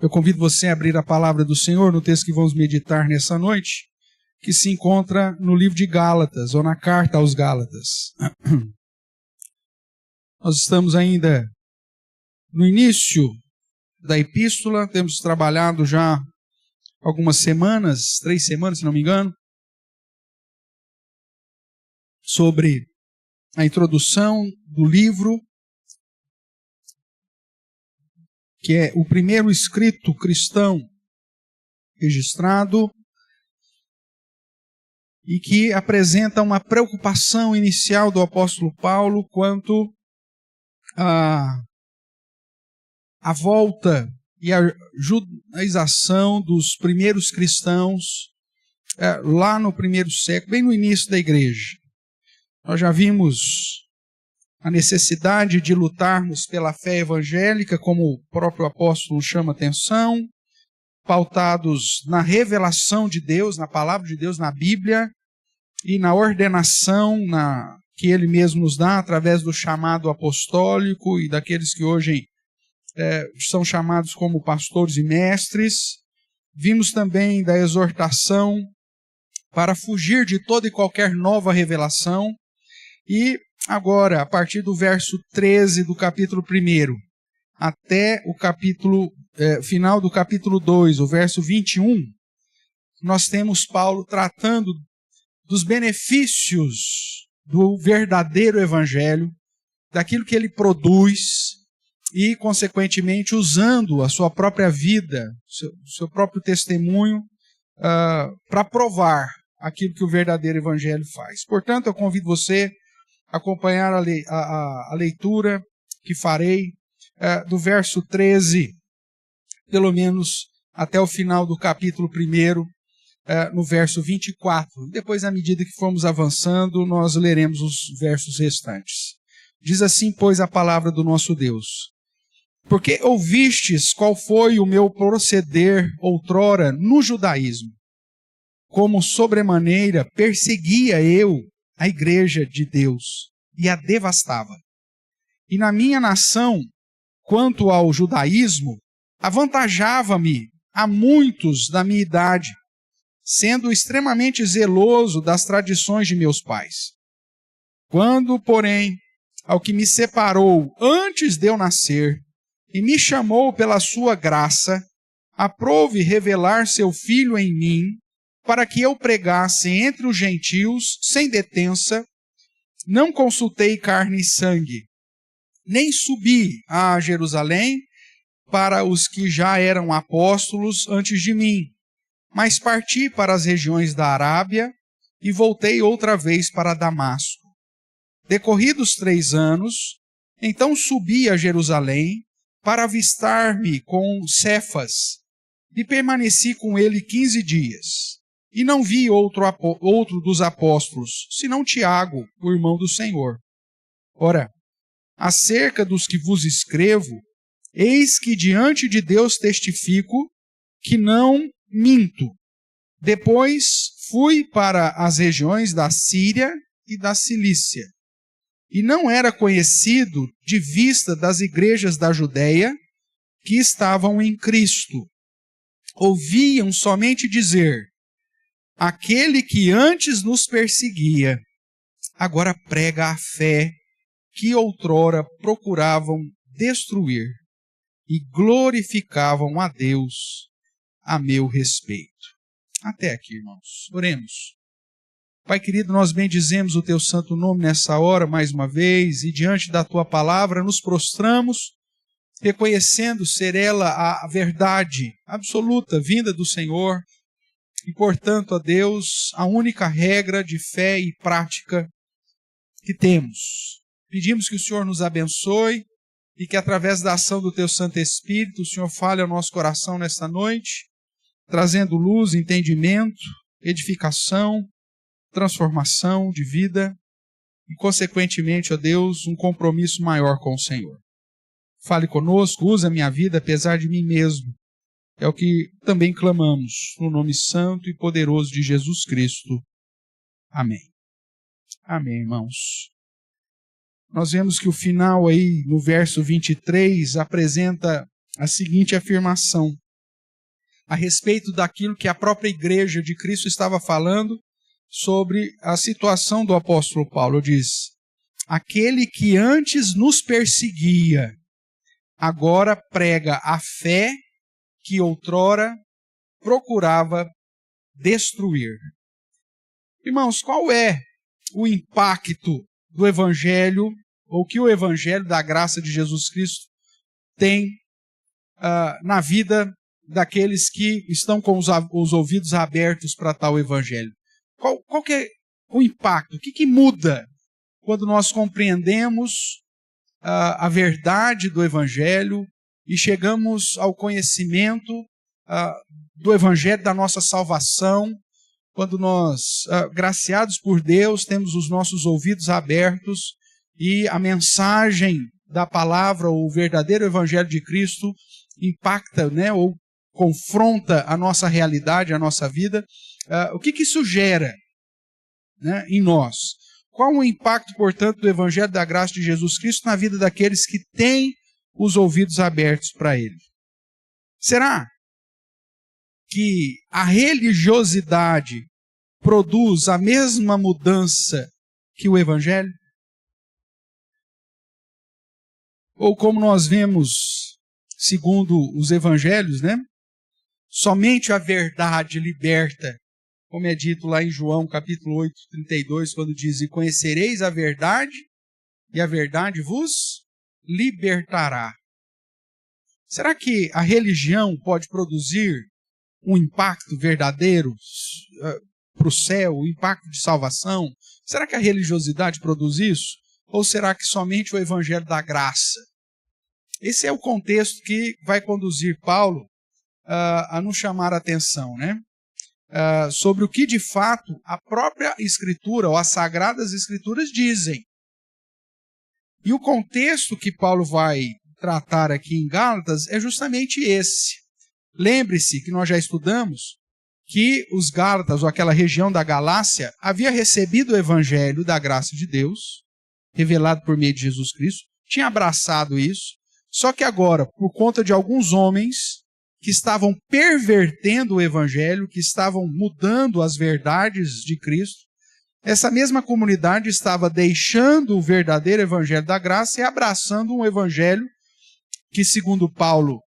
Eu convido você a abrir a palavra do Senhor no texto que vamos meditar nessa noite, que se encontra no livro de Gálatas, ou na carta aos Gálatas. Nós estamos ainda no início da epístola, temos trabalhado já algumas semanas, 3 semanas, se não me engano, sobre a introdução do livro, que é o primeiro escrito cristão registrado e que apresenta uma preocupação inicial do apóstolo Paulo quanto à volta e a judaização dos primeiros cristãos lá no primeiro século, bem no início da igreja. Nós já vimos a necessidade de lutarmos pela fé evangélica, como o próprio apóstolo chama atenção, pautados na revelação de Deus, na palavra de Deus, na Bíblia, e na ordenação que ele mesmo nos dá através do chamado apostólico e daqueles que hoje são chamados como pastores e mestres. Vimos também da exortação para fugir de toda e qualquer nova revelação. E agora, a partir do verso 13 do capítulo 1 até o final do capítulo 2, o verso 21, nós temos Paulo tratando dos benefícios do verdadeiro evangelho, daquilo que ele produz e, consequentemente, usando a sua própria vida, seu próprio testemunho para provar aquilo que o verdadeiro evangelho faz. Portanto, eu convido você a acompanhar a leitura que farei do verso 13, pelo menos até o final do capítulo 1, no verso 24. Depois, à medida que formos avançando, nós leremos os versos restantes. Diz assim, pois, a palavra do nosso Deus: porque ouvistes qual foi o meu proceder outrora no judaísmo, como sobremaneira perseguia eu a igreja de Deus e a devastava. E na minha nação, quanto ao judaísmo, avantajava-me a muitos da minha idade, sendo extremamente zeloso das tradições de meus pais. Quando, porém, ao que me separou antes de eu nascer e me chamou pela sua graça, aprouve revelar seu Filho em mim, para que eu pregasse entre os gentios sem detença, não consultei carne e sangue, nem subi a Jerusalém para os que já eram apóstolos antes de mim, mas parti para as regiões da Arábia e voltei outra vez para Damasco. Decorridos 3 anos, então subi a Jerusalém para avistar-me com Cefas e permaneci com ele 15 dias. E não vi outro dos apóstolos, senão Tiago, o irmão do Senhor. Ora, acerca dos que vos escrevo, eis que diante de Deus testifico que não minto. Depois fui para as regiões da Síria e da Cilícia, e não era conhecido de vista das igrejas da Judéia que estavam em Cristo. Ouviam somente dizer: aquele que antes nos perseguia, agora prega a fé que outrora procuravam destruir, e glorificavam a Deus a meu respeito. Até aqui, irmãos. Oremos. Pai querido, nós bendizemos o teu santo nome nessa hora mais uma vez, e diante da tua palavra nos prostramos, reconhecendo ser ela a verdade absoluta vinda do Senhor, e, portanto, a Deus, a única regra de fé e prática que temos. Pedimos que o Senhor nos abençoe e que, através da ação do Teu Santo Espírito, o Senhor fale ao nosso coração nesta noite, trazendo luz, entendimento, edificação, transformação de vida e, consequentemente, ó Deus, um compromisso maior com o Senhor. Fale conosco, use a minha vida apesar de mim mesmo. É o que também clamamos, no nome santo e poderoso de Jesus Cristo. Amém. Amém, irmãos. Nós vemos que o final aí, no verso 23, apresenta a seguinte afirmação: a respeito daquilo que a própria igreja de Cristo estava falando sobre a situação do apóstolo Paulo. Diz: aquele que antes nos perseguia, agora prega a fé que outrora procurava destruir. Irmãos, qual é o impacto do Evangelho, ou que o Evangelho da graça de Jesus Cristo tem na vida daqueles que estão com os ouvidos abertos para tal Evangelho? Qual que é o impacto? O que muda quando nós compreendemos a verdade do Evangelho e chegamos ao conhecimento do Evangelho da nossa salvação, quando nós, graciados por Deus, temos os nossos ouvidos abertos e a mensagem da palavra, o verdadeiro Evangelho de Cristo, impacta, né, ou confronta a nossa realidade, a nossa vida. O que isso gera, né, em nós? Qual o impacto, portanto, do Evangelho da graça de Jesus Cristo na vida daqueles que têm os ouvidos abertos para Ele? Será que a religiosidade produz a mesma mudança que o Evangelho? Ou como nós vemos, segundo os Evangelhos, né? Somente a verdade liberta, como é dito lá em João capítulo 8, 32, quando diz: e conhecereis a verdade, e a verdade vos libertará. Será que a religião pode produzir um impacto verdadeiro para o céu, um impacto de salvação? Será que a religiosidade produz isso? Ou será que somente o Evangelho da graça? Esse é o contexto que vai conduzir Paulo a nos chamar a atenção, né? Sobre o que de fato a própria Escritura, ou as Sagradas Escrituras, dizem. E o contexto que Paulo vai tratar aqui em Gálatas é justamente esse. Lembre-se que nós já estudamos que os Gálatas, ou aquela região da Galácia, havia recebido o Evangelho da graça de Deus, revelado por meio de Jesus Cristo, tinha abraçado isso, só que agora, por conta de alguns homens que estavam pervertendo o Evangelho, que estavam mudando as verdades de Cristo, essa mesma comunidade estava deixando o verdadeiro Evangelho da graça e abraçando um Evangelho que, segundo Paulo,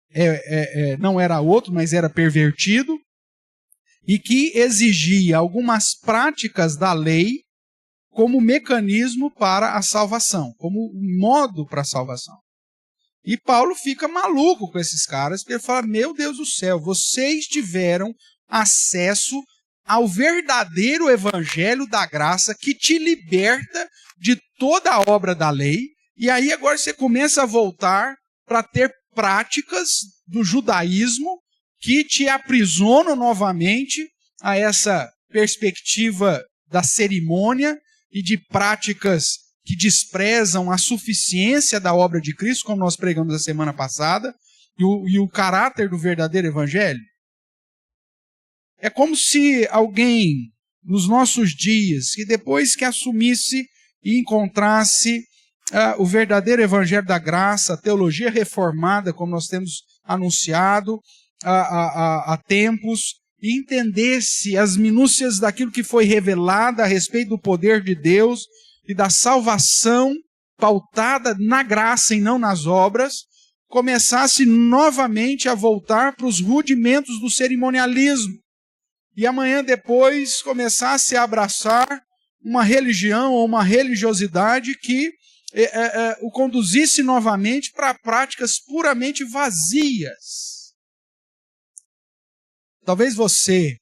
não era outro, mas era pervertido, e que exigia algumas práticas da lei como mecanismo para a salvação, como um modo para a salvação. E Paulo fica maluco com esses caras, porque ele fala: meu Deus do céu, vocês tiveram acesso ao verdadeiro Evangelho da graça que te liberta de toda a obra da lei, e aí agora você começa a voltar para ter práticas do judaísmo que te aprisionam novamente a essa perspectiva da cerimônia e de práticas que desprezam a suficiência da obra de Cristo, como nós pregamos a semana passada, e o caráter do verdadeiro Evangelho. É como se alguém, nos nossos dias, que depois que assumisse e encontrasse o verdadeiro Evangelho da graça, a teologia reformada, como nós temos anunciado há tempos, e entendesse as minúcias daquilo que foi revelado a respeito do poder de Deus e da salvação pautada na graça e não nas obras, começasse novamente a voltar para os rudimentos do cerimonialismo. E amanhã depois começasse a abraçar uma religião ou uma religiosidade que o conduzisse novamente para práticas puramente vazias. Talvez você,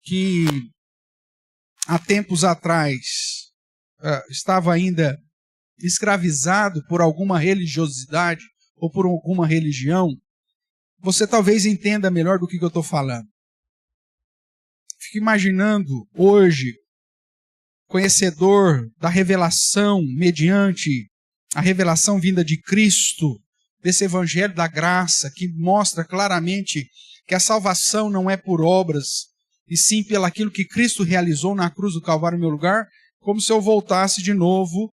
que há tempos atrás estava ainda escravizado por alguma religiosidade ou por alguma religião, você talvez entenda melhor do que eu estou falando. Fico imaginando hoje, conhecedor da revelação mediante a revelação vinda de Cristo, desse Evangelho da graça, que mostra claramente que a salvação não é por obras, e sim pelo aquilo que Cristo realizou na cruz do Calvário em meu lugar, como se eu voltasse de novo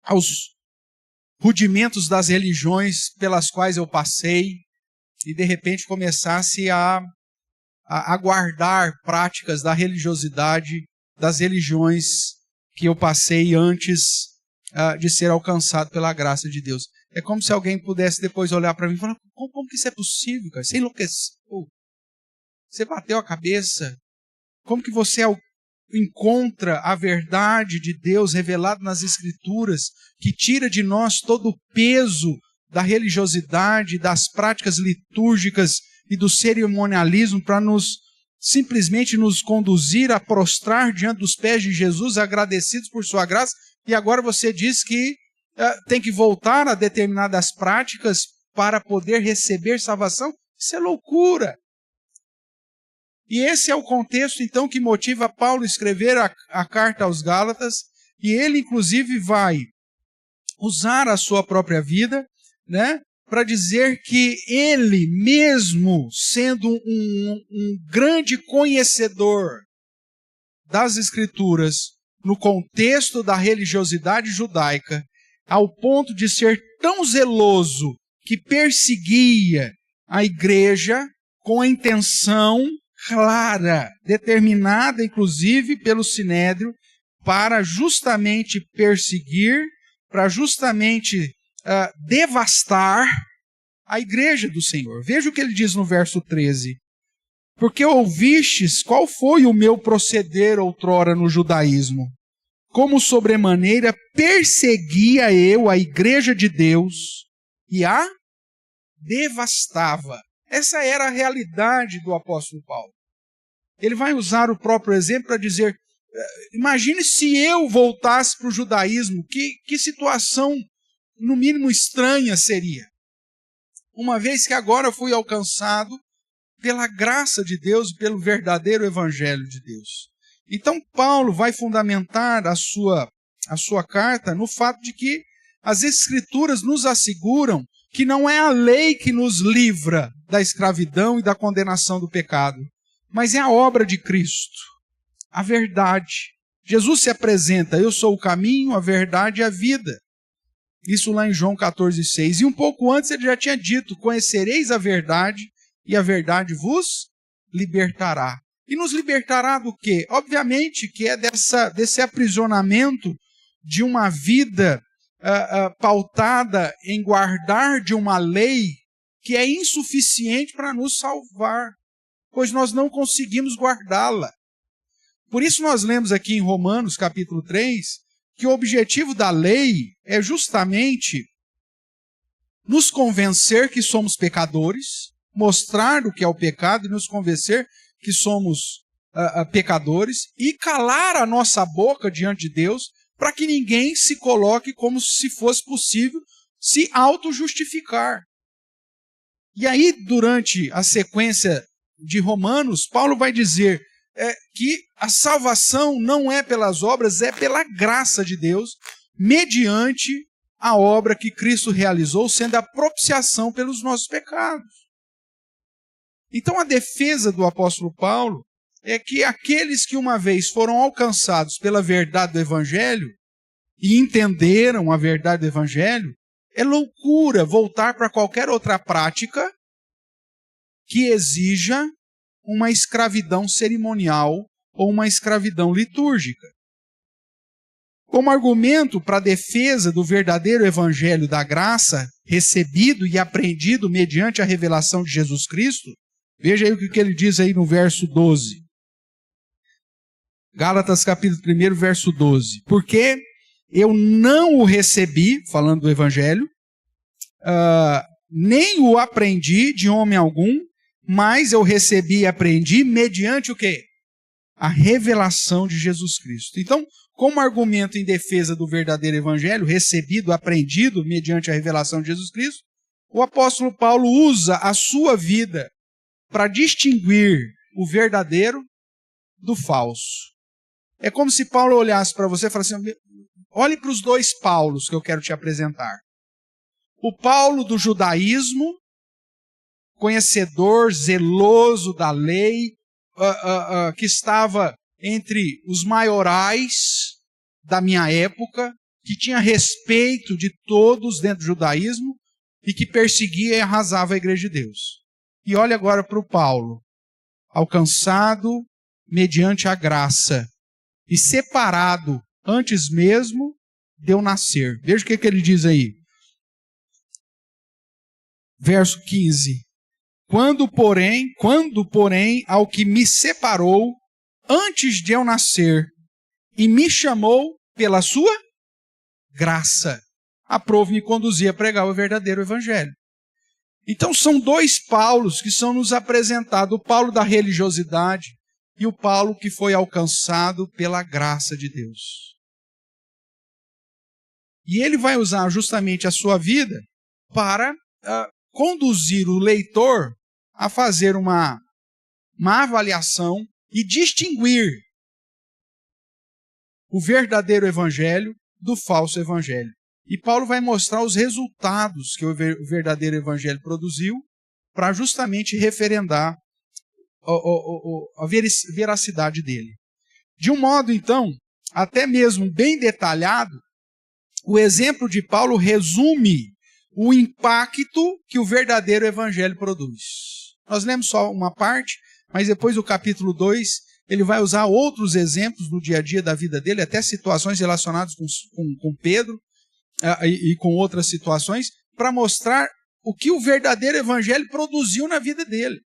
aos rudimentos das religiões pelas quais eu passei e de repente começasse a guardar práticas da religiosidade das religiões que eu passei antes de ser alcançado pela graça de Deus. É como se alguém pudesse depois olhar para mim e falar, como que isso é possível, cara? Você enlouqueceu? Você bateu a cabeça? Como que você encontra a verdade de Deus revelada nas Escrituras, que tira de nós todo o peso da religiosidade, das práticas litúrgicas e do cerimonialismo para simplesmente nos conduzir a prostrar diante dos pés de Jesus, agradecidos por sua graça, e agora você diz que tem que voltar a determinadas práticas para poder receber salvação? Isso é loucura! E esse é o contexto, então, que motiva Paulo a escrever a carta aos Gálatas, e ele, inclusive, vai usar a sua própria vida, né, para dizer que ele, mesmo sendo um grande conhecedor das Escrituras, no contexto da religiosidade judaica, ao ponto de ser tão zeloso que perseguia a igreja com a intenção clara, determinada inclusive pelo Sinédrio, para justamente perseguir, para justamente devastar a igreja do Senhor. Veja o que ele diz no verso 13. Porque ouvistes qual foi o meu proceder outrora no judaísmo, como sobremaneira perseguia eu a igreja de Deus e a devastava. Essa era a realidade do apóstolo Paulo. Ele vai usar o próprio exemplo para dizer, imagine se eu voltasse para o judaísmo, que situação, no mínimo, estranha seria. Uma vez que agora fui alcançado pela graça de Deus, pelo verdadeiro evangelho de Deus. Então Paulo vai fundamentar a sua carta no fato de que as Escrituras nos asseguram que não é a lei que nos livra da escravidão e da condenação do pecado, mas é a obra de Cristo, a verdade. Jesus se apresenta, eu sou o caminho, a verdade e a vida. Isso lá em João 14,6. E um pouco antes ele já tinha dito, conhecereis a verdade e a verdade vos libertará. E nos libertará do quê? Obviamente que é desse aprisionamento de uma vida pautada em guardar de uma lei que é insuficiente para nos salvar, pois nós não conseguimos guardá-la. Por isso nós lemos aqui em Romanos capítulo 3, que o objetivo da lei é justamente nos convencer que somos pecadores, mostrar o que é o pecado e nos convencer que somos pecadores e calar a nossa boca diante de Deus para que ninguém se coloque como se fosse possível se auto-justificar. E aí, durante a sequência de Romanos, Paulo vai dizer que a salvação não é pelas obras, é pela graça de Deus, mediante a obra que Cristo realizou, sendo a propiciação pelos nossos pecados. Então a defesa do apóstolo Paulo é que aqueles que uma vez foram alcançados pela verdade do Evangelho e entenderam a verdade do Evangelho, é loucura voltar para qualquer outra prática que exija uma escravidão cerimonial ou uma escravidão litúrgica. Como argumento para a defesa do verdadeiro Evangelho da graça, recebido e aprendido mediante a revelação de Jesus Cristo, veja aí o que ele diz aí no verso 12. Gálatas capítulo 1, verso 12. Porque eu não o recebi, falando do Evangelho, nem o aprendi de homem algum, mas eu recebi e aprendi mediante o quê? A revelação de Jesus Cristo. Então, como argumento em defesa do verdadeiro Evangelho, recebido, aprendido mediante a revelação de Jesus Cristo, o apóstolo Paulo usa a sua vida para distinguir o verdadeiro do falso. É como se Paulo olhasse para você e falasse assim, olhe para os dois Paulos que eu quero te apresentar. O Paulo do judaísmo, conhecedor, zeloso da lei, que estava entre os maiorais da minha época, que tinha respeito de todos dentro do judaísmo e que perseguia e arrasava a igreja de Deus. E olha agora para o Paulo, alcançado mediante a graça e separado antes mesmo de eu nascer. Veja o que ele diz aí. Verso 15. Quando, porém, ao que me separou antes de eu nascer e me chamou pela sua graça, aprove-me conduzir a pregar o verdadeiro evangelho. Então são dois Paulos que são nos apresentados, o Paulo da religiosidade e o Paulo que foi alcançado pela graça de Deus. E ele vai usar justamente a sua vida para conduzir o leitor a fazer uma avaliação e distinguir o verdadeiro evangelho do falso evangelho. E Paulo vai mostrar os resultados que o verdadeiro evangelho produziu para justamente referendar a veracidade dele. De um modo, então, até mesmo bem detalhado, o exemplo de Paulo resume o impacto que o verdadeiro evangelho produz. Nós lemos só uma parte, mas depois do capítulo 2, ele vai usar outros exemplos no dia a dia da vida dele, até situações relacionadas com Pedro e com outras situações, para mostrar o que o verdadeiro evangelho produziu na vida dele.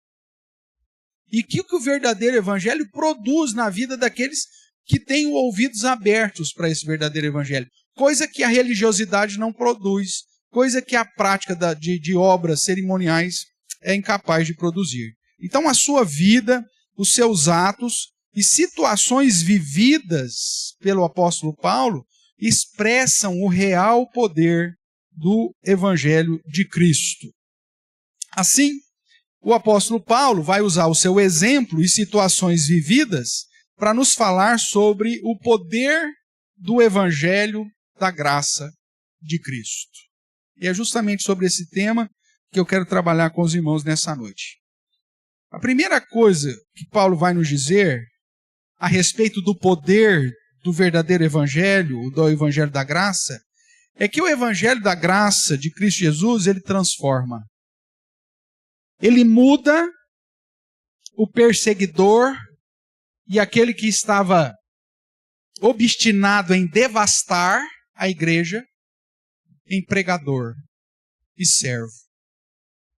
E que o verdadeiro evangelho produz na vida daqueles que têm ouvidos abertos para esse verdadeiro evangelho. Coisa que a religiosidade não produz, coisa que a prática de obras cerimoniais é incapaz de produzir. Então a sua vida, os seus atos e situações vividas pelo apóstolo Paulo expressam o real poder do Evangelho de Cristo. Assim, o apóstolo Paulo vai usar o seu exemplo e situações vividas para nos falar sobre o poder do Evangelho da graça de Cristo. E é justamente sobre esse tema que eu quero trabalhar com os irmãos nessa noite. A primeira coisa que Paulo vai nos dizer a respeito do poder do verdadeiro evangelho, do evangelho da graça, é que o evangelho da graça de Cristo Jesus, ele transforma. Ele muda o perseguidor e aquele que estava obstinado em devastar a igreja em pregador e servo.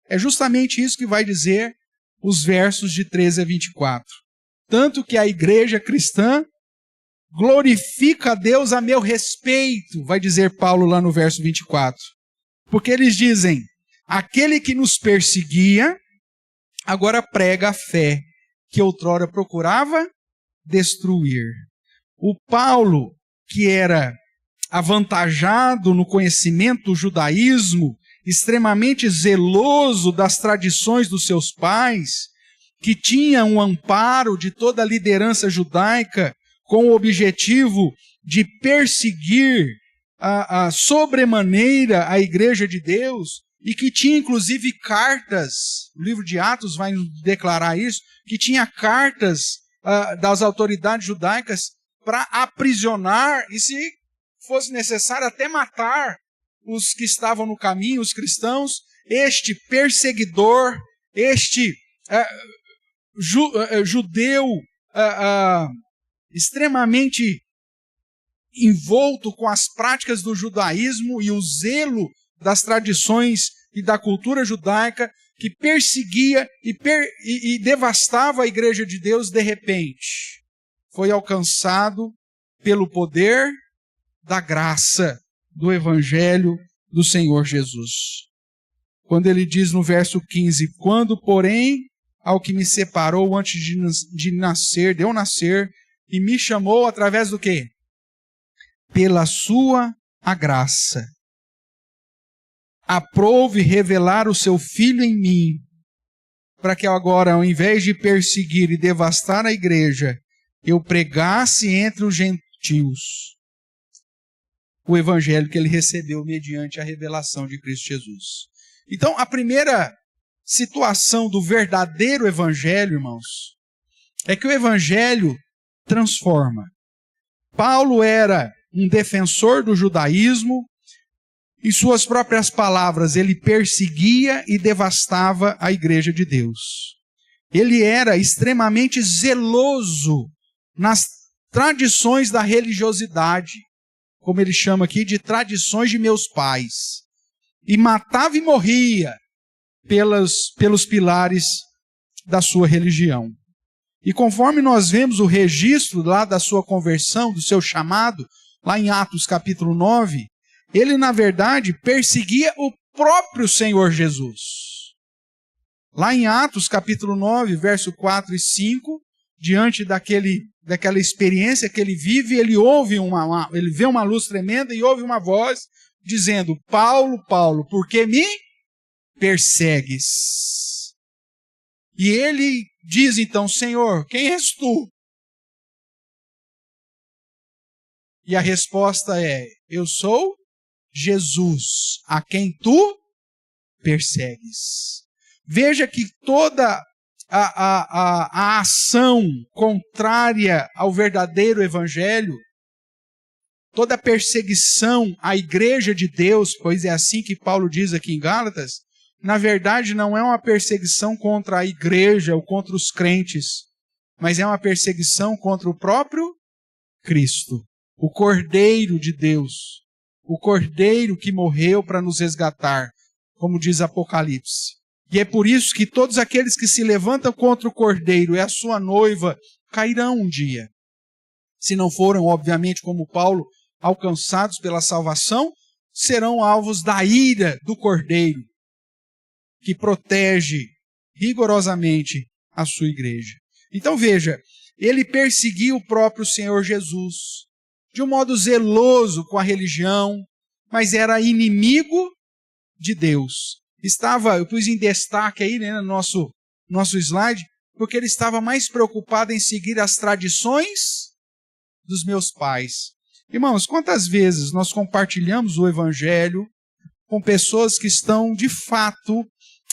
É justamente isso que vai dizer os versos de 13 a 24. Tanto que a igreja cristã glorifica a Deus a meu respeito, vai dizer Paulo lá no verso 24. Porque eles dizem, aquele que nos perseguia, agora prega a fé, que outrora procurava destruir. O Paulo, que era avantajado no conhecimento do judaísmo, extremamente zeloso das tradições dos seus pais, que tinha um amparo de toda a liderança judaica com o objetivo de perseguir sobremaneira a igreja de Deus, e que tinha inclusive cartas, o livro de Atos vai declarar isso, que tinha cartas das autoridades judaicas para aprisionar e, se fosse necessário, até matar os que estavam no caminho, os cristãos. Este perseguidor, este judeu extremamente envolto com as práticas do judaísmo e o zelo das tradições e da cultura judaica, que perseguia e devastava a igreja de Deus, de repente foi alcançado pelo poder da graça do Evangelho do Senhor Jesus. Quando ele diz no verso 15, quando, porém, ao que me separou antes de eu nascer, e me chamou através do quê? Pela sua graça. Aprove revelar o seu Filho em mim, para que agora, ao invés de perseguir e devastar a igreja, eu pregasse entre os gentios o evangelho que ele recebeu mediante a revelação de Cristo Jesus. Então, a primeira situação do verdadeiro evangelho, irmãos, é que o evangelho transforma. Paulo era um defensor do judaísmo. Em suas próprias palavras, ele perseguia e devastava a igreja de Deus. Ele era extremamente zeloso nas tradições da religiosidade, como ele chama aqui de tradições de meus pais. E matava e morria pelos pilares da sua religião. E conforme nós vemos o registro lá da sua conversão, do seu chamado, lá em Atos capítulo 9, ele, na verdade, perseguia o próprio Senhor Jesus. Lá em Atos capítulo 9, verso 4 e 5, diante daquela experiência que ele vive, ele vê uma luz tremenda e ouve uma voz dizendo: Paulo, Paulo, por que me persegues? E ele diz então: Senhor, quem és tu? E a resposta é: eu sou Jesus, a quem tu persegues. Veja que toda a ação contrária ao verdadeiro evangelho, toda a perseguição à igreja de Deus, pois é assim que Paulo diz aqui em Gálatas, na verdade não é uma perseguição contra a igreja ou contra os crentes, mas é uma perseguição contra o próprio Cristo, o Cordeiro de Deus, o Cordeiro que morreu para nos resgatar, como diz Apocalipse. E é por isso que todos aqueles que se levantam contra o Cordeiro e a sua noiva cairão um dia. Se não foram, obviamente, como Paulo, alcançados pela salvação, serão alvos da ira do Cordeiro, que protege rigorosamente a sua igreja. Então veja, ele perseguiu o próprio Senhor Jesus, de um modo zeloso com a religião, mas era inimigo de Deus. Eu pus em destaque aí, né, no nosso slide, porque ele estava mais preocupado em seguir as tradições dos meus pais. Irmãos, quantas vezes nós compartilhamos o evangelho com pessoas que estão, de fato,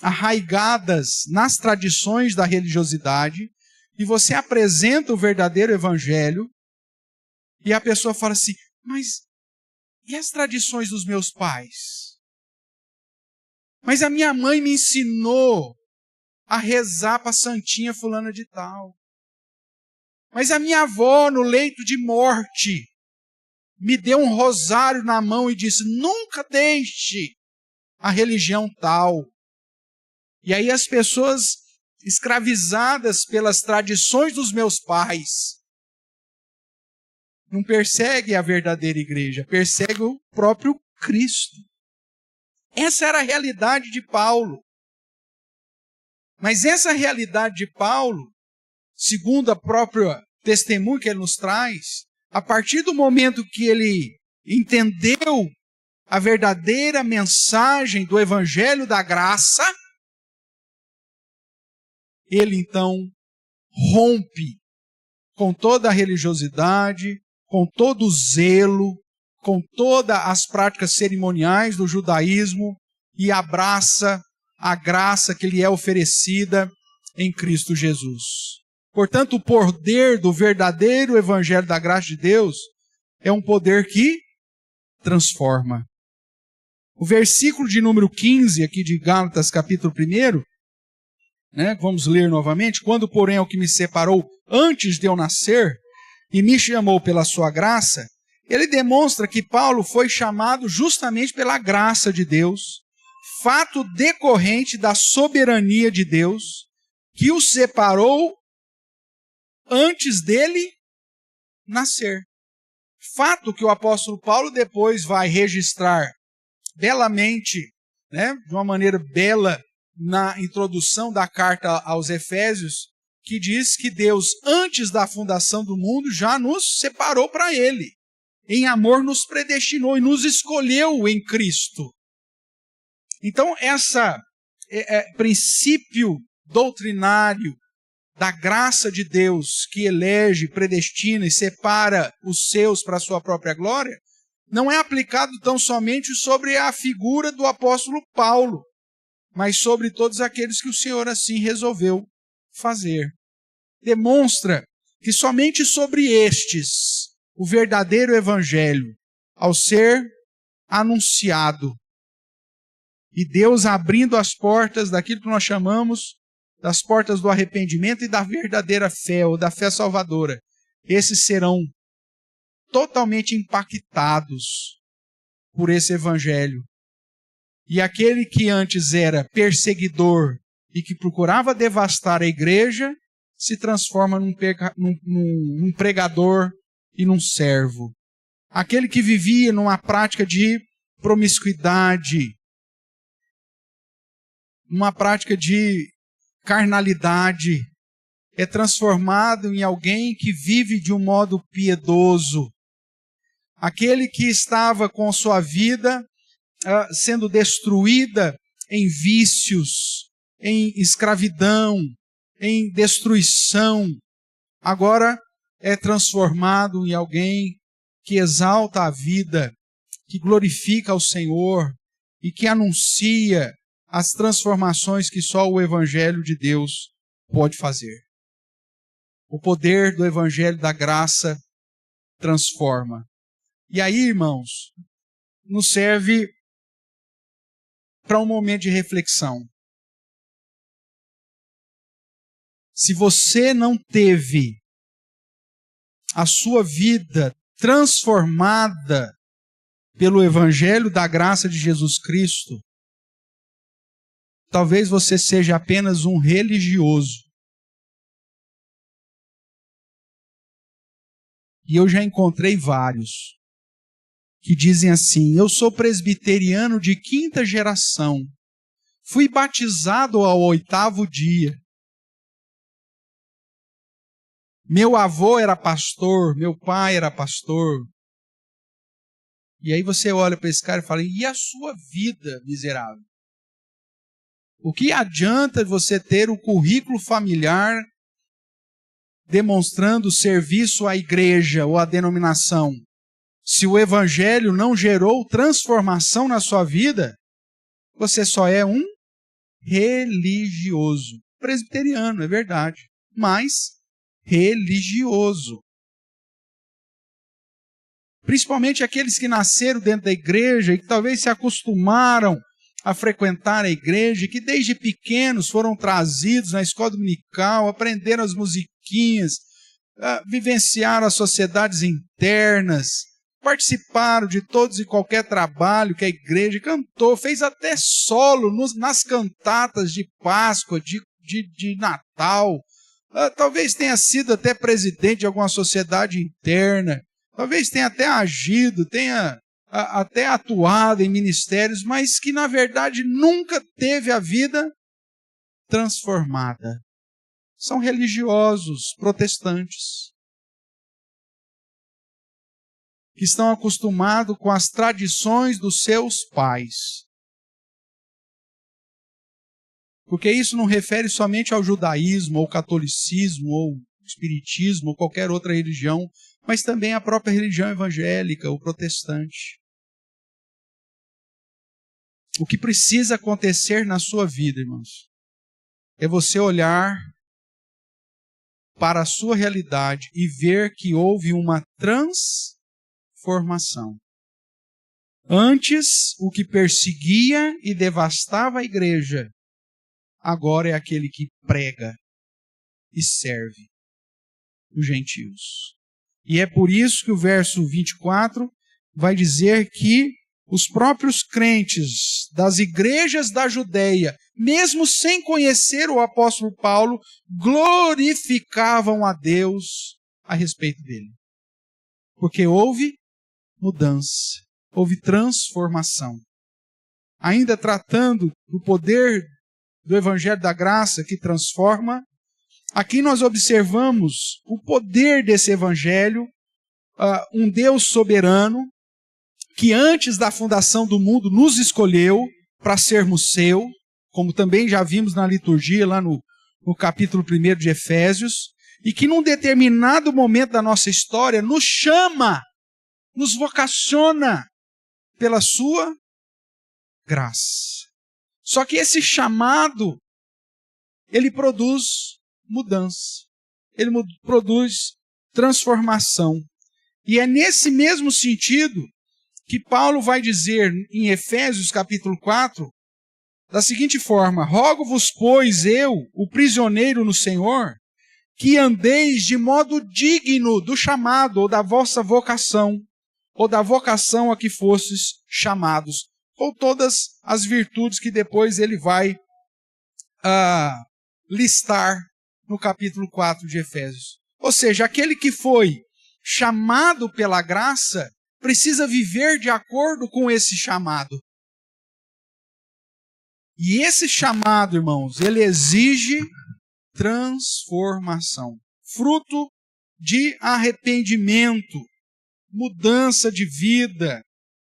arraigadas nas tradições da religiosidade, e você apresenta o verdadeiro evangelho, e a pessoa fala assim: mas e as tradições dos meus pais? Mas a minha mãe me ensinou a rezar para a santinha fulana de tal. Mas a minha avó, no leito de morte, me deu um rosário na mão e disse: nunca deixe a religião tal. E aí as pessoas escravizadas pelas tradições dos meus pais não perseguem a verdadeira igreja, perseguem o próprio Cristo. Essa era a realidade de Paulo. Mas essa realidade de Paulo, segundo a própria testemunho que ele nos traz, a partir do momento que ele entendeu a verdadeira mensagem do Evangelho da Graça, ele então rompe com toda a religiosidade, com todo o zelo, com todas as práticas cerimoniais do judaísmo e abraça a graça que lhe é oferecida em Cristo Jesus. Portanto, o poder do verdadeiro Evangelho da graça de Deus é um poder que transforma. O versículo de número 15 aqui de Gálatas capítulo 1, vamos ler novamente. Quando, porém, é o que me separou antes de eu nascer e me chamou pela sua graça, ele demonstra que Paulo foi chamado justamente pela graça de Deus, fato decorrente da soberania de Deus, que o separou antes dele nascer. Fato que o apóstolo Paulo depois vai registrar belamente, de uma maneira bela, na introdução da carta aos Efésios, que diz que Deus, antes da fundação do mundo, já nos separou para Ele. Em amor nos predestinou e nos escolheu em Cristo. Então, esse princípio doutrinário da graça de Deus, que elege, predestina e separa os seus para a sua própria glória, não é aplicado tão somente sobre a figura do apóstolo Paulo, mas sobre todos aqueles que o Senhor assim resolveu fazer. Demonstra que somente sobre estes o verdadeiro evangelho ao ser anunciado. E Deus abrindo as portas daquilo que nós chamamos das portas do arrependimento e da verdadeira fé, ou da fé salvadora. Esses serão totalmente impactados por esse evangelho. E aquele que antes era perseguidor e que procurava devastar a igreja, se transforma num pregador e num servo. Aquele que vivia numa prática de promiscuidade, numa prática de carnalidade, é transformado em alguém que vive de um modo piedoso. Aquele que estava com sua vida sendo destruída em vícios, em escravidão, em destruição, agora é transformado em alguém que exalta a vida, que glorifica ao Senhor e que anuncia as transformações que só o Evangelho de Deus pode fazer. O poder do Evangelho da graça transforma. E aí, irmãos, nos serve para um momento de reflexão. Se você não teve a sua vida transformada pelo Evangelho da graça de Jesus Cristo, talvez você seja apenas um religioso. E eu já encontrei vários que dizem assim: eu sou presbiteriano de 5ª geração, fui batizado ao 8º dia. Meu avô era pastor, meu pai era pastor. E aí você olha para esse cara e fala: e a sua vida, miserável? O que adianta você ter o currículo familiar demonstrando serviço à igreja ou à denominação, se o evangelho não gerou transformação na sua vida? Você só é um religioso. Presbiteriano, é verdade, mas religioso. Principalmente aqueles que nasceram dentro da igreja e que talvez se acostumaram a frequentar a igreja, que desde pequenos foram trazidos na escola dominical, aprenderam as musiquinhas, vivenciaram as sociedades internas, participaram de todos e qualquer trabalho que a igreja cantou, fez até solo nas cantatas de Páscoa, de Natal. Talvez tenha sido até presidente de alguma sociedade interna, talvez tenha até agido, tenha até atuado em ministérios, mas que na verdade nunca teve a vida transformada. São religiosos protestantes que estão acostumados com as tradições dos seus pais. Porque isso não refere somente ao judaísmo, ou catolicismo, ou espiritismo, ou qualquer outra religião, mas também à própria religião evangélica, o protestante. O que precisa acontecer na sua vida, irmãos, é você olhar para a sua realidade e ver que houve uma transformação. Antes, o que perseguia e devastava a igreja, agora é aquele que prega e serve os gentios. E é por isso que o verso 24 vai dizer que os próprios crentes das igrejas da Judeia, mesmo sem conhecer o apóstolo Paulo, glorificavam a Deus a respeito dele. Porque houve mudança, houve transformação. Ainda tratando do poder do Evangelho da Graça que transforma, aqui nós observamos o poder desse Evangelho, um Deus soberano, que antes da fundação do mundo nos escolheu para sermos seu, como também já vimos na liturgia, lá no capítulo 1 de Efésios, e que num determinado momento da nossa história nos chama, nos vocaciona pela sua graça. Só que esse chamado, ele produz mudança, ele produz transformação. E é nesse mesmo sentido que Paulo vai dizer em Efésios capítulo 4, da seguinte forma: rogo-vos, pois, eu, o prisioneiro no Senhor, que andeis de modo digno do chamado ou da vossa vocação, ou da vocação a que fostes chamados, ou todas as virtudes que depois ele vai listar no capítulo 4 de Efésios. Ou seja, aquele que foi chamado pela graça precisa viver de acordo com esse chamado. E esse chamado, irmãos, ele exige transformação, fruto de arrependimento, mudança de vida,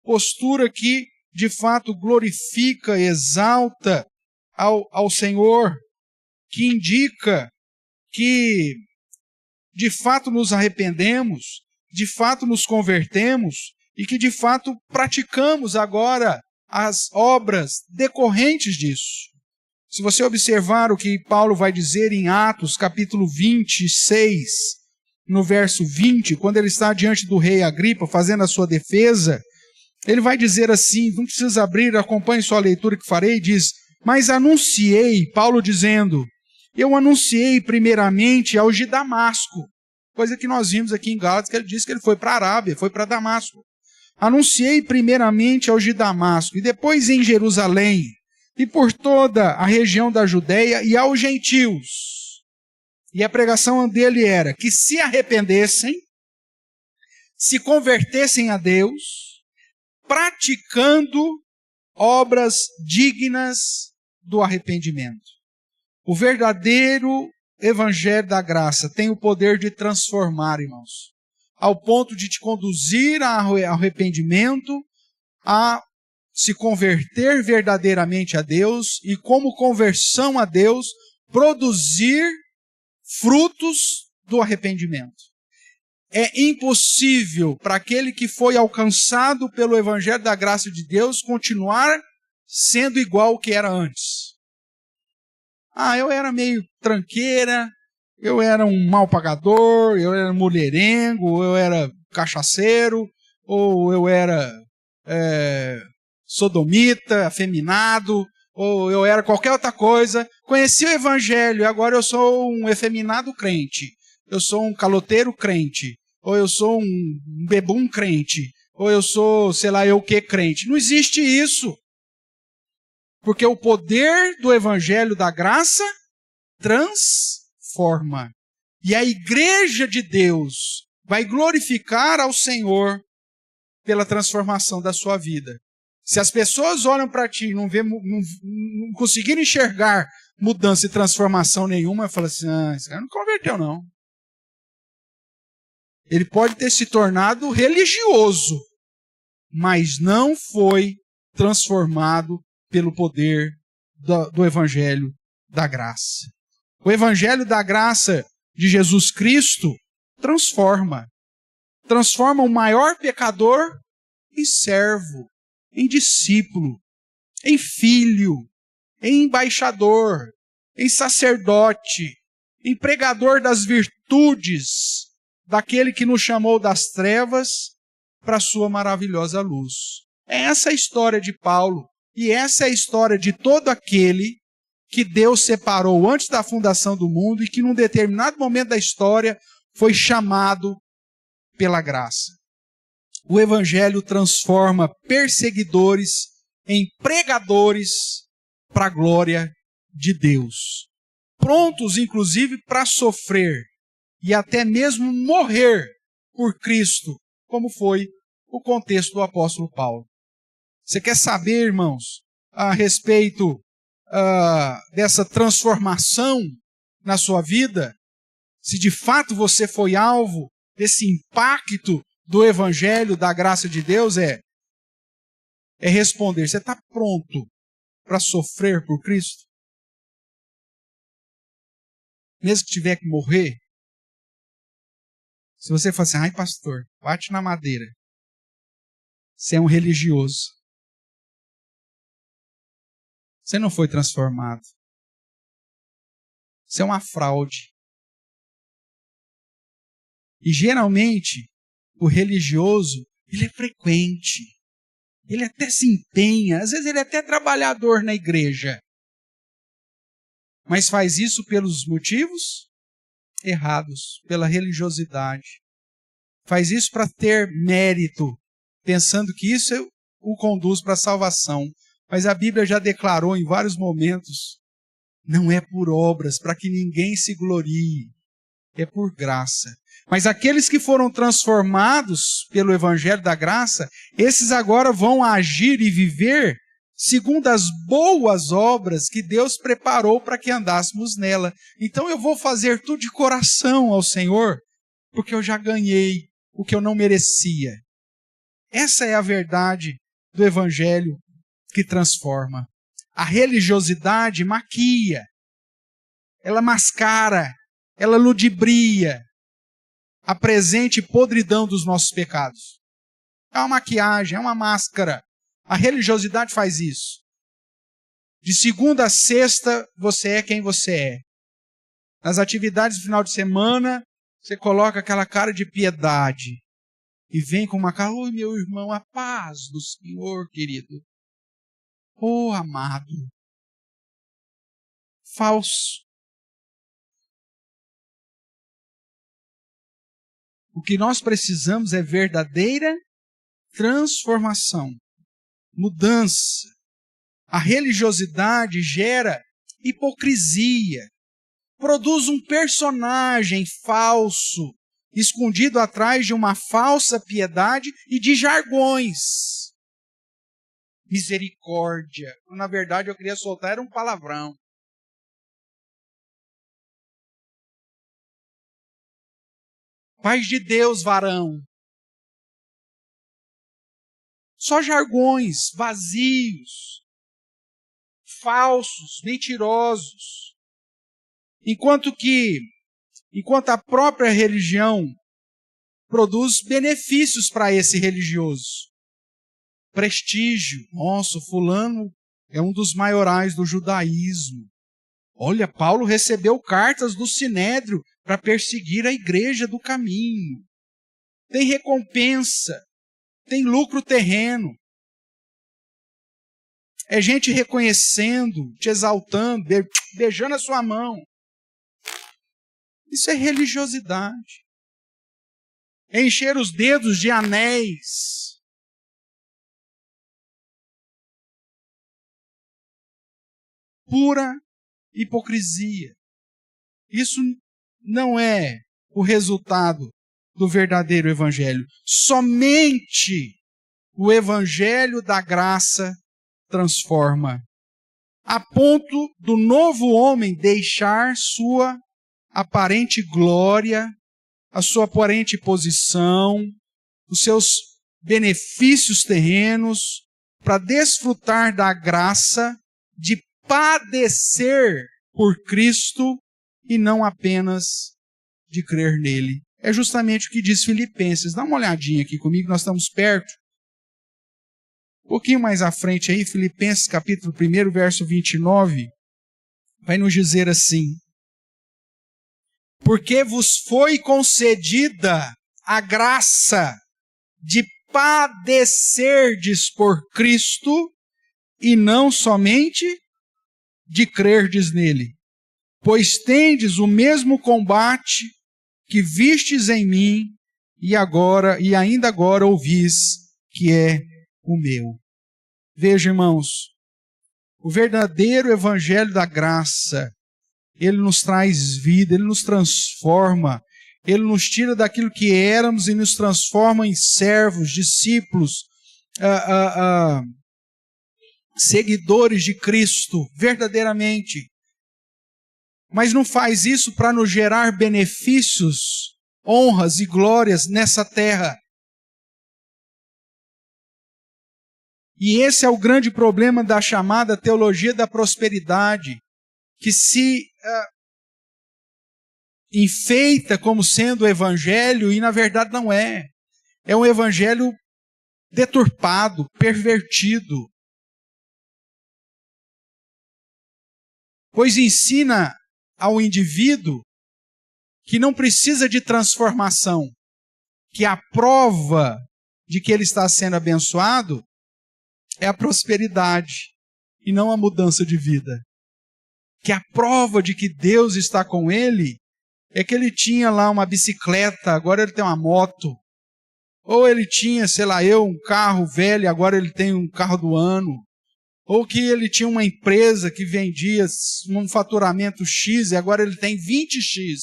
postura que de fato glorifica, exalta ao Senhor, que indica que de fato nos arrependemos, de fato nos convertemos e que de fato praticamos agora as obras decorrentes disso. Se você observar o que Paulo vai dizer em Atos, capítulo 26, no verso 20, quando ele está diante do rei Agripa, fazendo a sua defesa, ele vai dizer assim, não precisa abrir, acompanhe sua leitura que farei, diz: mas anunciei, Paulo dizendo, eu anunciei primeiramente aos de Damasco, coisa que nós vimos aqui em Gálatas, que ele disse que ele foi para a Arábia, foi para Damasco. Anunciei primeiramente aos de Damasco, e depois em Jerusalém, e por toda a região da Judéia e aos gentios. E a pregação dele era que se arrependessem, se convertessem a Deus, praticando obras dignas do arrependimento. O verdadeiro evangelho da graça tem o poder de transformar, irmãos, ao ponto de te conduzir ao arrependimento, a se converter verdadeiramente a Deus e, como conversão a Deus, produzir frutos do arrependimento. É impossível para aquele que foi alcançado pelo evangelho da graça de Deus continuar sendo igual ao que era antes. Eu era meio tranqueira, eu era um mal pagador, eu era mulherengo, eu era cachaceiro, ou eu era sodomita, afeminado, ou eu era qualquer outra coisa. Conheci o evangelho e agora eu sou um efeminado crente, eu sou um caloteiro crente, ou eu sou um bebum crente, ou eu sou sei lá eu o que crente. Não existe isso. Porque o poder do evangelho da graça transforma. E a igreja de Deus vai glorificar ao Senhor pela transformação da sua vida. Se as pessoas olham para ti e não conseguirem enxergar mudança e transformação nenhuma, falam assim, esse cara não converteu não. Ele pode ter se tornado religioso, mas não foi transformado pelo poder do evangelho da graça. O evangelho da graça de Jesus Cristo transforma o maior pecador em servo, em discípulo, em filho, em embaixador, em sacerdote, em pregador das virtudes daquele que nos chamou das trevas para a sua maravilhosa luz. É essa a história de Paulo. E essa é a história de todo aquele que Deus separou antes da fundação do mundo e que num determinado momento da história foi chamado pela graça. O evangelho transforma perseguidores em pregadores para a glória de Deus. Prontos, inclusive, para sofrer e até mesmo morrer por Cristo, como foi o contexto do apóstolo Paulo. Você quer saber, irmãos, a respeito dessa transformação na sua vida? Se de fato você foi alvo desse impacto do evangelho, da graça de Deus, é responder. Você está pronto para sofrer por Cristo? Mesmo que tiver que morrer? Se você falar assim, ai pastor, bate na madeira. Você é um religioso. Você não foi transformado. Você é uma fraude. E geralmente, o religioso, ele é frequente. Ele até se empenha, às vezes ele é até trabalhador na igreja. Mas faz isso pelos motivos errados, pela religiosidade. Faz isso para ter mérito, pensando que isso o conduz para a salvação. Mas a Bíblia já declarou em vários momentos, não é por obras, para que ninguém se glorie, é por graça. Mas aqueles que foram transformados pelo Evangelho da Graça, esses agora vão agir e viver segundo as boas obras que Deus preparou para que andássemos nela. Então eu vou fazer tudo de coração ao Senhor, porque eu já ganhei o que eu não merecia. Essa é a verdade do Evangelho que transforma. A religiosidade maquia, ela mascara, ela ludibria a presente podridão dos nossos pecados. É uma maquiagem, é uma máscara. A religiosidade faz isso. De segunda a sexta, você é quem você é. Nas atividades do final de semana, você coloca aquela cara de piedade. E vem com uma cara, oi meu irmão, a paz do Senhor, querido. Oh, amado. Falso. O que nós precisamos é verdadeira transformação, mudança. A religiosidade gera hipocrisia, produz um personagem falso, escondido atrás de uma falsa piedade e de jargões. Misericórdia. Na verdade, eu queria soltar, era um palavrão. Paz de Deus, varão. Só jargões vazios, falsos, mentirosos. Enquanto a própria religião produz benefícios para esse religioso. Prestígio. Nossa, o fulano é um dos maiorais do judaísmo. Olha, Paulo recebeu cartas do Sinédrio para perseguir a igreja do caminho. Tem recompensa, tem lucro terreno. É gente reconhecendo, te exaltando, beijando a sua mão. Isso é religiosidade. É encher os dedos de anéis. Pura hipocrisia. Isso não é o resultado do verdadeiro evangelho. Somente o evangelho da graça transforma, a ponto do novo homem deixar sua aparente glória, a sua aparente posição, os seus benefícios terrenos, para desfrutar da graça de padecer por Cristo e não apenas de crer nele. É justamente o que diz Filipenses. Dá uma olhadinha aqui comigo, nós estamos perto. Um pouquinho mais à frente aí, Filipenses capítulo 1, verso 29, vai nos dizer assim: porque vos foi concedida a graça de padecerdes por Cristo e não somente de crerdes nele. Pois tendes o mesmo combate que vistes em mim e ainda agora ouvis que é o meu. Veja, irmãos, o verdadeiro evangelho da graça, ele nos traz vida, ele nos transforma, ele nos tira daquilo que éramos e nos transforma em servos, discípulos, seguidores de Cristo, verdadeiramente. Mas não faz isso para nos gerar benefícios, honras e glórias nessa terra. E esse é o grande problema da chamada teologia da prosperidade, que se enfeita como sendo o evangelho e na verdade não é. É um evangelho deturpado, pervertido. Pois ensina ao indivíduo que não precisa de transformação, que a prova de que ele está sendo abençoado é a prosperidade e não a mudança de vida. Que a prova de que Deus está com ele é que ele tinha lá uma bicicleta, agora ele tem uma moto. Ou ele tinha, sei lá, um carro velho, agora ele tem um carro do ano. Ou que ele tinha uma empresa que vendia um faturamento X e agora ele tem 20X.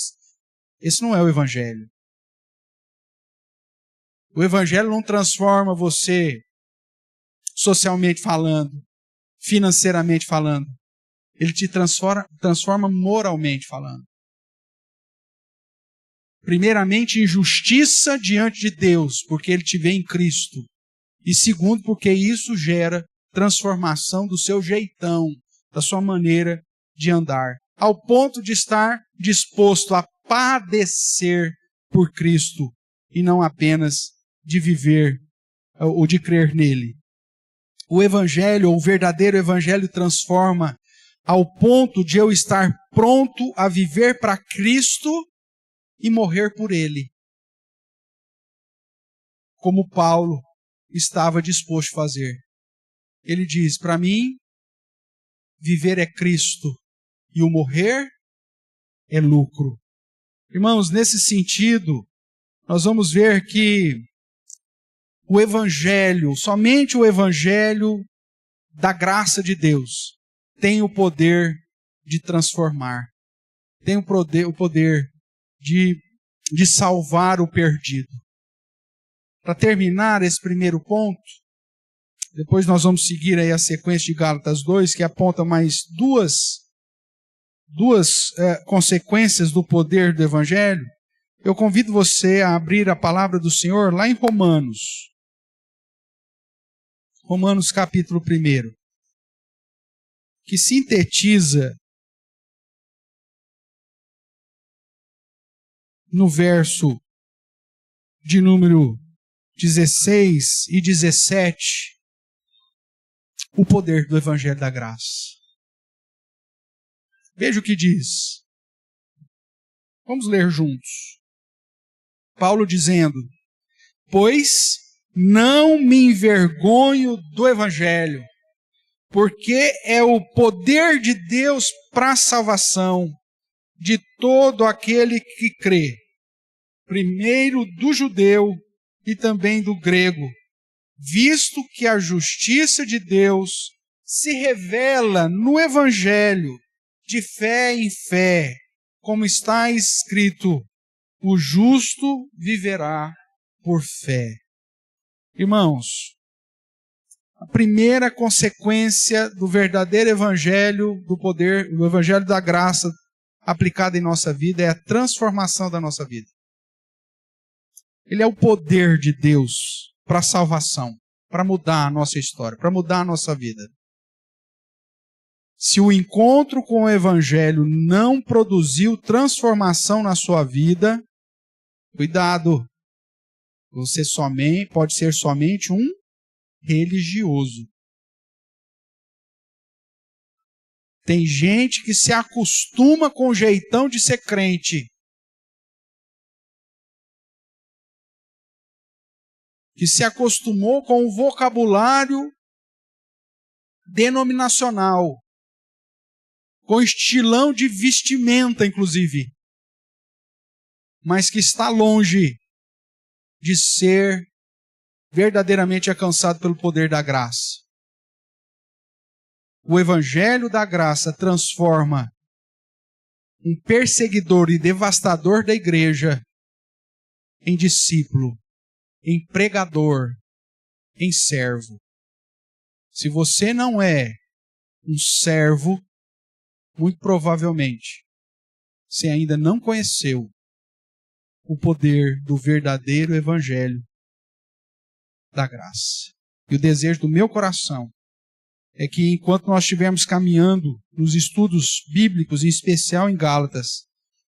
Esse não é o Evangelho. O Evangelho não transforma você socialmente falando, financeiramente falando. Ele te transforma moralmente falando. Primeiramente, em justiça diante de Deus, porque ele te vê em Cristo. E segundo, porque isso gera transformação do seu jeitão, da sua maneira de andar, ao ponto de estar disposto a padecer por Cristo e não apenas de viver ou de crer nele. O Evangelho, o verdadeiro Evangelho, transforma ao ponto de eu estar pronto a viver para Cristo e morrer por ele, como Paulo estava disposto a fazer. Ele diz, para mim, viver é Cristo e o morrer é lucro. Irmãos, nesse sentido, nós vamos ver que o Evangelho, somente o Evangelho da graça de Deus, tem o poder de transformar, tem o poder de salvar o perdido. Para terminar esse primeiro ponto, depois nós vamos seguir aí a sequência de Gálatas 2, que aponta mais duas consequências do poder do Evangelho. Eu convido você a abrir a palavra do Senhor lá em Romanos. Romanos capítulo 1, que sintetiza no verso de número 16 e 17 o poder do Evangelho da Graça. Veja o que diz. Vamos ler juntos. Paulo dizendo, pois não me envergonho do Evangelho, porque é o poder de Deus para a salvação de todo aquele que crê, primeiro do judeu e também do grego, visto que a justiça de Deus se revela no Evangelho de fé em fé, como está escrito, o justo viverá por fé. Irmãos, a primeira consequência do verdadeiro Evangelho do poder, do Evangelho da graça aplicado em nossa vida é a transformação da nossa vida. Ele é o poder de Deus para a salvação, para mudar a nossa história, para mudar a nossa vida. Se o encontro com o Evangelho não produziu transformação na sua vida, cuidado, você pode ser somente um religioso. Tem gente que se acostuma com o jeitão de ser crente, que se acostumou com o vocabulário denominacional, com estilão de vestimenta, inclusive, mas que está longe de ser verdadeiramente alcançado pelo poder da graça. O Evangelho da graça transforma um perseguidor e devastador da igreja em discípulo, em pregador, em servo. Se você não é um servo, muito provavelmente você ainda não conheceu o poder do verdadeiro Evangelho da graça. E o desejo do meu coração é que enquanto nós estivermos caminhando nos estudos bíblicos, em especial em Gálatas,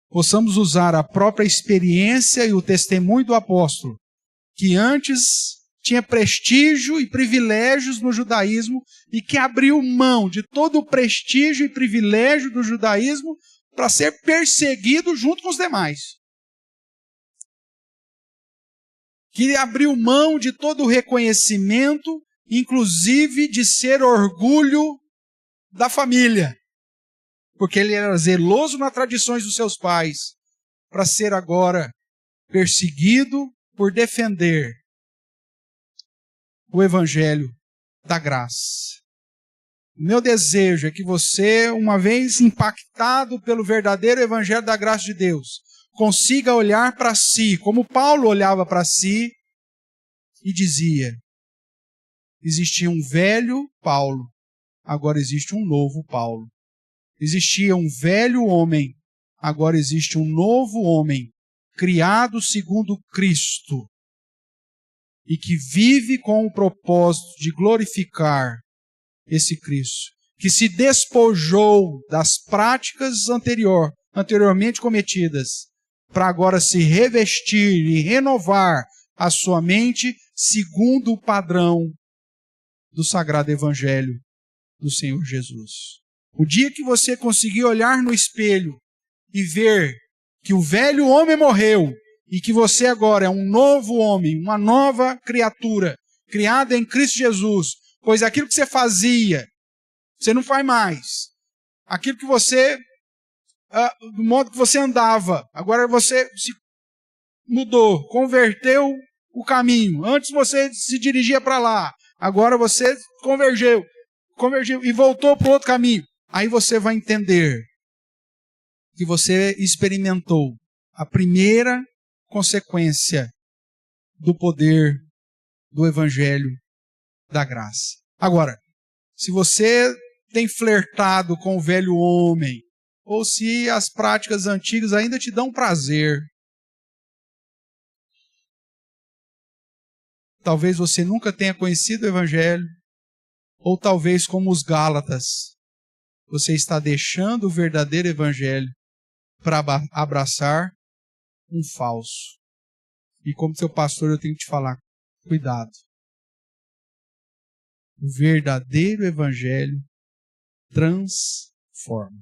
possamos usar a própria experiência e o testemunho do apóstolo, que antes tinha prestígio e privilégios no judaísmo e que abriu mão de todo o prestígio e privilégio do judaísmo para ser perseguido junto com os demais. que abriu mão de todo o reconhecimento, inclusive de ser orgulho da família, porque ele era zeloso nas tradições dos seus pais, para ser agora perseguido por defender o evangelho da graça. O meu desejo é que você, uma vez impactado pelo verdadeiro evangelho da graça de Deus, consiga olhar para si, como Paulo olhava para si e dizia: existia um velho Paulo, agora existe um novo Paulo. Existia um velho homem, agora existe um novo homem, criado segundo Cristo, e que vive com o propósito de glorificar esse Cristo, que se despojou das práticas anteriormente cometidas, para agora se revestir e renovar a sua mente segundo o padrão do Sagrado Evangelho do Senhor Jesus. O dia que você conseguir olhar no espelho e ver que o velho homem morreu e que você agora é um novo homem, uma nova criatura, criada em Cristo Jesus, pois aquilo que você fazia, você não faz mais. Aquilo que você, do modo que você andava, agora você se mudou, converteu o caminho. Antes você se dirigia para lá, agora você convergiu e voltou para o outro caminho. Aí você vai entender que você experimentou a primeira consequência do poder do Evangelho da graça. Agora, se você tem flertado com o velho homem, ou se as práticas antigas ainda te dão prazer, talvez você nunca tenha conhecido o Evangelho, ou talvez como os Gálatas, você está deixando o verdadeiro Evangelho para abraçar um falso. E como seu pastor eu tenho que te falar, cuidado. O verdadeiro Evangelho transforma.